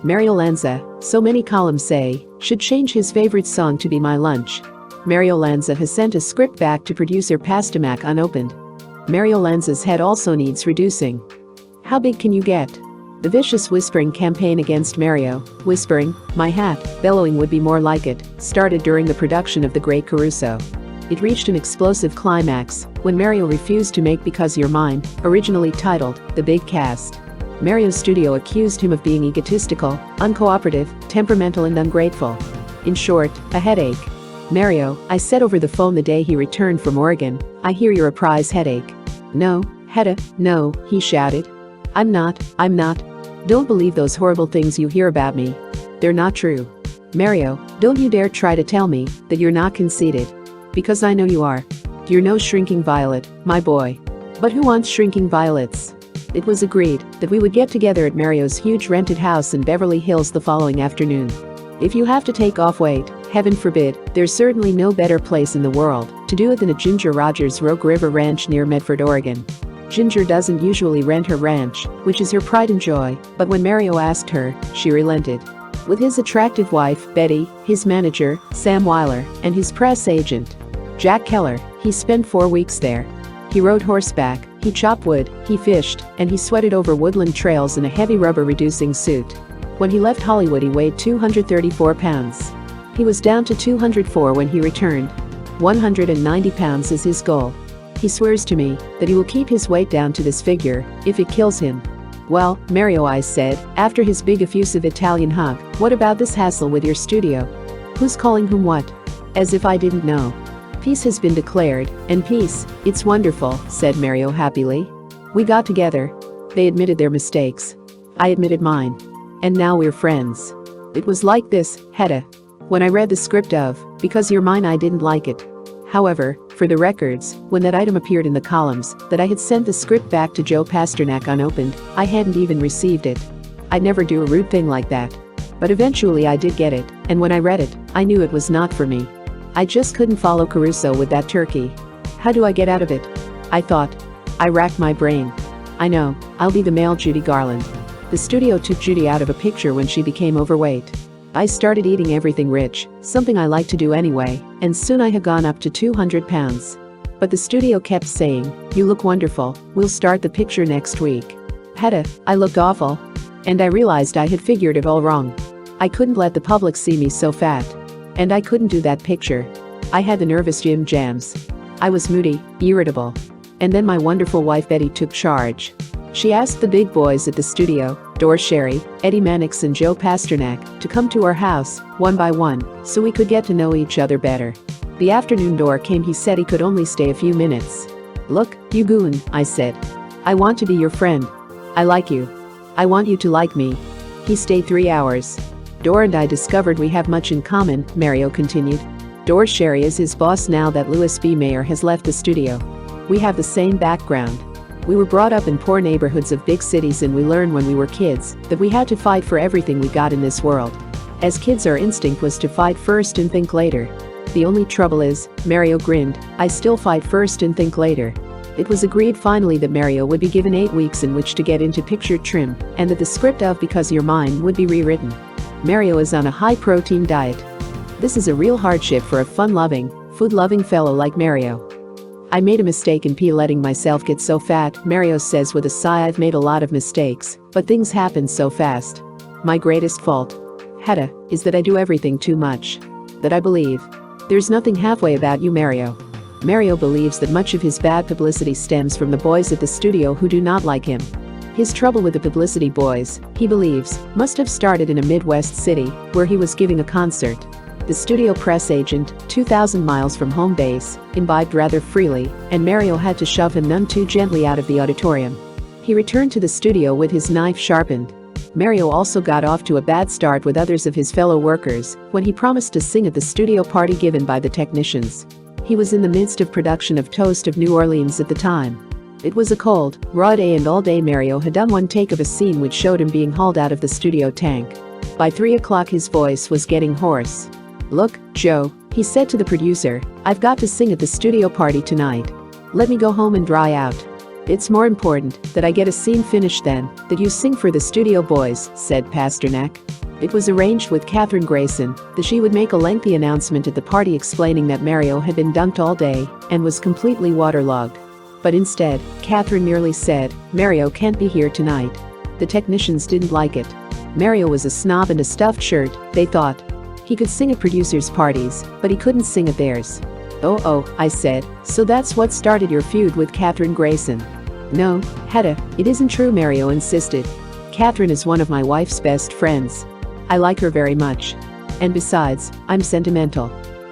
Mario Lanza, so many columns say, should change his favorite song to Be My Lunch. Mario Lanza has sent a script back to producer Pasternak unopened. Mario Lanza's head also needs reducing. How big can you get? The vicious whispering campaign against Mario, whispering, my hat, bellowing would be more like it, started during the production of The Great Caruso. It reached an explosive climax when Mario refused to make Because You're Mine, originally titled The Big Cast. Mario's studio accused him of being egotistical, uncooperative, temperamental and ungrateful. In short, a headache. Mario, I said over the phone the day he returned from Oregon, I hear you're a prize headache. No, Hedda, no, he shouted. I'm not. Don't believe those horrible things you hear about me. They're not true. Mario, don't you dare try to tell me that you're not conceited. Because I know you are. You're no shrinking violet, my boy. But who wants shrinking violets? It was agreed that we would get together at Mario's huge rented house in Beverly Hills the following afternoon. If you have to take off weight, heaven forbid, there's certainly no better place in the world to do it than a Ginger Rogers Rogue River Ranch near Medford, Oregon. Ginger doesn't usually rent her ranch, which is her pride and joy, but when Mario asked her, she relented. With his attractive wife, Betty, his manager, Sam Weiler, and his press agent, Jack Keller, he spent 4 weeks there. He rode horseback, he chopped wood, he fished, and he sweated over woodland trails in a heavy rubber-reducing suit. When he left Hollywood he weighed 234 pounds. He was down to 204 when he returned. 190 pounds is his goal. He swears to me that he will keep his weight down to this figure if it kills him. Well, Mario, I said, after his big effusive Italian hug, what about this hassle with your studio? Who's calling whom what? As if I didn't know. Peace has been declared, and peace, it's wonderful, said Mario happily. We got together. They admitted their mistakes. I admitted mine. And now we're friends. It was like this, Hedda. When I read the script of Because You're Mine I didn't like it. However, for the records, when that item appeared in the columns that I had sent the script back to Joe Pasternak unopened, I hadn't even received it. I'd never do a rude thing like that. But eventually I did get it, and when I read it, I knew it was not for me. I just couldn't follow Caruso with that turkey. How do I get out of it? I thought. I racked my brain. I know, I'll be the male Judy Garland. The studio took Judy out of a picture when she became overweight. I started eating everything rich, something I like to do anyway, and soon I had gone up to 200 pounds. But the studio kept saying, you look wonderful, we'll start the picture next week. Hedda, I looked awful. And I realized I had figured it all wrong. I couldn't let the public see me so fat. And I couldn't do that picture. I had the nervous gym jams. I was moody, irritable. And then my wonderful wife Betty took charge. She asked the big boys at the studio, Dor Sherry, Eddie Mannix and Joe Pasternak, to come to our house, one by one, so we could get to know each other better. The afternoon Dor came. He said he could only stay a few minutes. Look, you goon, I said. I want to be your friend. I like you. I want you to like me. He stayed 3 hours. Dor and I discovered we have much in common, Mario continued. Dor Sherry is his boss now that Louis B. Mayer has left the studio. We have the same background. We were brought up in poor neighborhoods of big cities and we learned when we were kids that we had to fight for everything we got in this world. As kids our instinct was to fight first and think later. The only trouble is, Mario grinned, I still fight first and think later. It was agreed finally that Mario would be given 8 weeks in which to get into picture trim and that the script of Because You're Mine would be rewritten. Mario is on a high-protein diet. This is a real hardship for a fun-loving, food-loving fellow like Mario. I made a mistake in letting myself get so fat, Mario says with a sigh. I've made a lot of mistakes, but things happen so fast. My greatest fault, Hedda, is that I do everything too much. That I believe. There's nothing halfway about you, Mario. Mario believes that much of his bad publicity stems from the boys at the studio who do not like him. His trouble with the publicity boys, he believes, must have started in a Midwest city where he was giving a concert. The studio press agent, 2,000 miles from home base, imbibed rather freely, and Mario had to shove him none too gently out of the auditorium. He returned to the studio with his knife sharpened. Mario also got off to a bad start with others of his fellow workers when he promised to sing at the studio party given by the technicians. He was in the midst of production of Toast of New Orleans at the time. It was a cold, raw day and all day Mario had done one take of a scene which showed him being hauled out of the studio tank. By 3 o'clock his voice was getting hoarse. Look, Joe, he said to the producer, I've got to sing at the studio party tonight. Let me go home and dry out. "It's more important that I get a scene finished than that you sing for the studio boys," said Pasternak. It was arranged with Catherine Grayson that she would make a lengthy announcement at the party explaining that Mario had been dunked all day and was completely waterlogged. But instead, Catherine merely said, "Mario can't be here tonight." The technicians didn't like it. Mario was a snob and a stuffed shirt, they thought. He could sing at producers' parties, but he couldn't sing at theirs. Oh, I said, "So that's what started your feud with Catherine Grayson?" "No, Hedda, it isn't true," Mario insisted. "Catherine is one of my wife's best friends. I like her very much. And besides, I'm sentimental.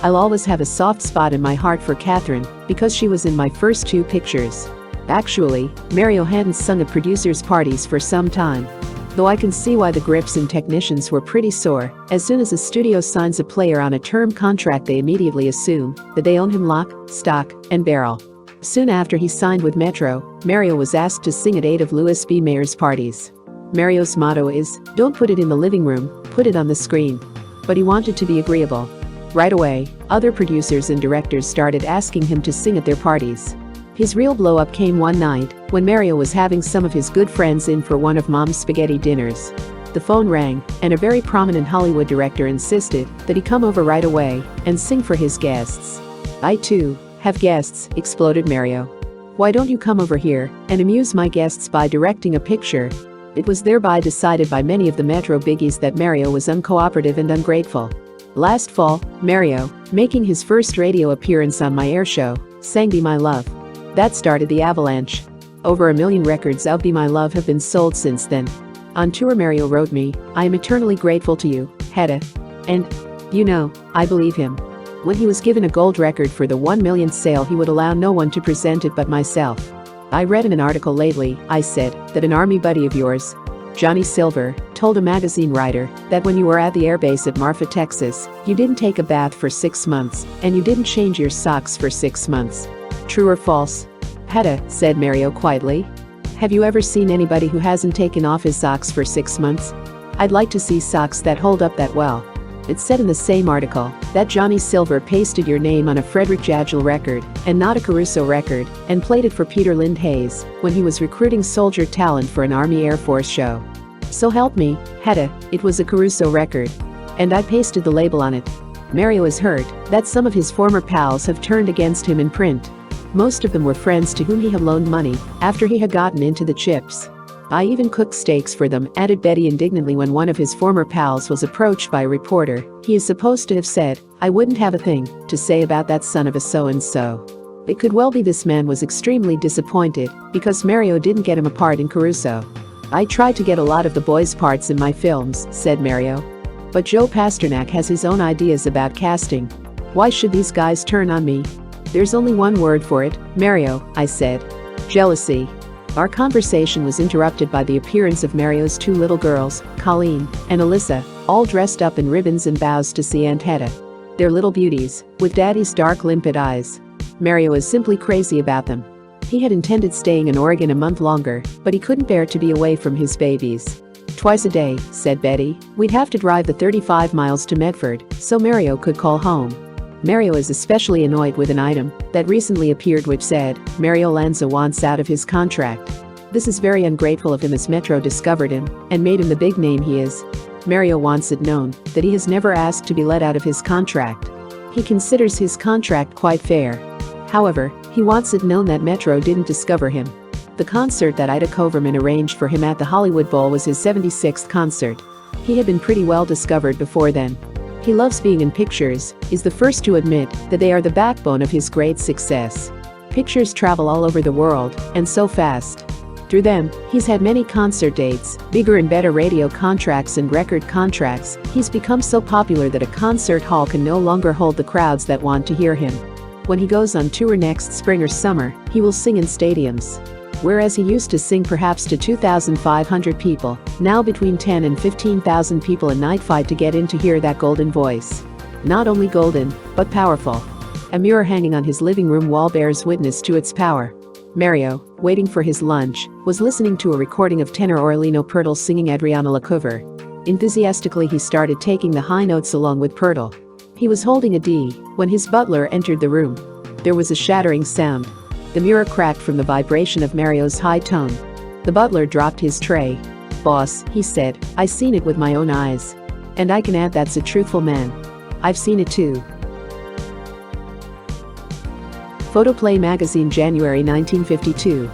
I'll always have a soft spot in my heart for Catherine because she was in my first 2 pictures." Actually, Mario hadn't sung at producers' parties for some time. Though I can see why the grips and technicians were pretty sore. As soon as a studio signs a player on a term contract, they immediately assume that they own him lock, stock, and barrel. Soon after he signed with Metro, Mario was asked to sing at 8 of Louis B. Mayer's parties. Mario's motto is, "Don't put it in the living room, put it on the screen." But he wanted to be agreeable. Right away, other producers and directors started asking him to sing at their parties. His real blow-up came one night when Mario was having some of his good friends in for one of Mom's spaghetti dinners. The phone rang, and a very prominent Hollywood director insisted that he come over right away and sing for his guests. "I too have guests," exploded Mario. "Why don't you come over here and amuse my guests by directing a picture?" It was thereby decided by many of the Metro biggies that Mario was uncooperative and ungrateful. Last fall, Mario, making his first radio appearance on my air show, sang "Be My Love." That started the avalanche. Over 1 million records of "Be My Love" have been sold since then. On tour, Mario wrote me, "I am eternally grateful to you, Hedda." And, I believe him. When he was given a gold record for the 1 millionth sale, he would allow no one to present it but myself. "I read in an article lately," I said, "that an army buddy of yours, Johnny Silver, told a magazine writer that when you were at the airbase at Marfa, Texas, you didn't take a bath for 6 months and you didn't change your socks for 6 months. True or false?" "Hedda," said Mario quietly, "have you ever seen anybody who hasn't taken off his socks for 6 months? I'd like to see socks that hold up that well." It said in the same article that Johnny Silver pasted your name on a Frederick Jagel record and not a Caruso record and played it for Peter Lind Hayes when he was recruiting soldier talent for an Army Air Force show. "So help me, Hedda, it was a Caruso record. And I pasted the label on it." Mario is hurt that some of his former pals have turned against him in print. Most of them were friends to whom he had loaned money after he had gotten into the chips. "I even cooked steaks for them," added Betty indignantly when one of his former pals was approached by a reporter. He is supposed to have said, "I wouldn't have a thing to say about that son of a so-and-so." It could well be this man was extremely disappointed because Mario didn't get him a part in Caruso. "I tried to get a lot of the boys' parts in my films," said Mario. "But Joe Pasternak has his own ideas about casting. Why should these guys turn on me?" "There's only one word for it, Mario," I said. "Jealousy." Our conversation was interrupted by the appearance of Mario's 2 little girls, Colleen and Alyssa, all dressed up in ribbons and bows to see Aunt Hedda. They're little beauties, with Daddy's dark limpid eyes. Mario is simply crazy about them. He had intended staying in Oregon a month longer, but he couldn't bear to be away from his babies. "Twice a day," said Betty, "we'd have to drive the 35 miles to Medford so Mario could call home." Mario is especially annoyed with an item that recently appeared which said, "Mario Lanza wants out of his contract." This is very ungrateful of him as Metro discovered him and made him the big name he is. Mario wants it known that he has never asked to be let out of his contract. He considers his contract quite fair. However, he wants it known that Metro didn't discover him. The concert that Ida Koverman arranged for him at the Hollywood Bowl was his 76th concert. He had been pretty well discovered before then. He loves being in pictures, is the first to admit that they are the backbone of his great success. Pictures travel all over the world, and so fast. Through them, he's had many concert dates, bigger and better radio contracts and record contracts. He's become so popular that a concert hall can no longer hold the crowds that want to hear him. When he goes on tour next spring or summer, he will sing in stadiums. Whereas he used to sing perhaps to 2,500 people, now between 10 and 15,000 people a night fight to get in to hear that golden voice. Not only golden, but powerful. A mirror hanging on his living room wall bears witness to its power. Mario, waiting for his lunch, was listening to a recording of tenor Aurelino Pertl singing Adriana Lecouver. Enthusiastically he started taking the high notes along with Pertl. He was holding a D when his butler entered the room. There was a shattering sound. The mirror cracked from the vibration of Mario's high tone. The butler dropped his tray. "Boss," he said, "I seen it with my own eyes. And I can add that's a truthful man. I've seen it too." Photoplay magazine, January 1952.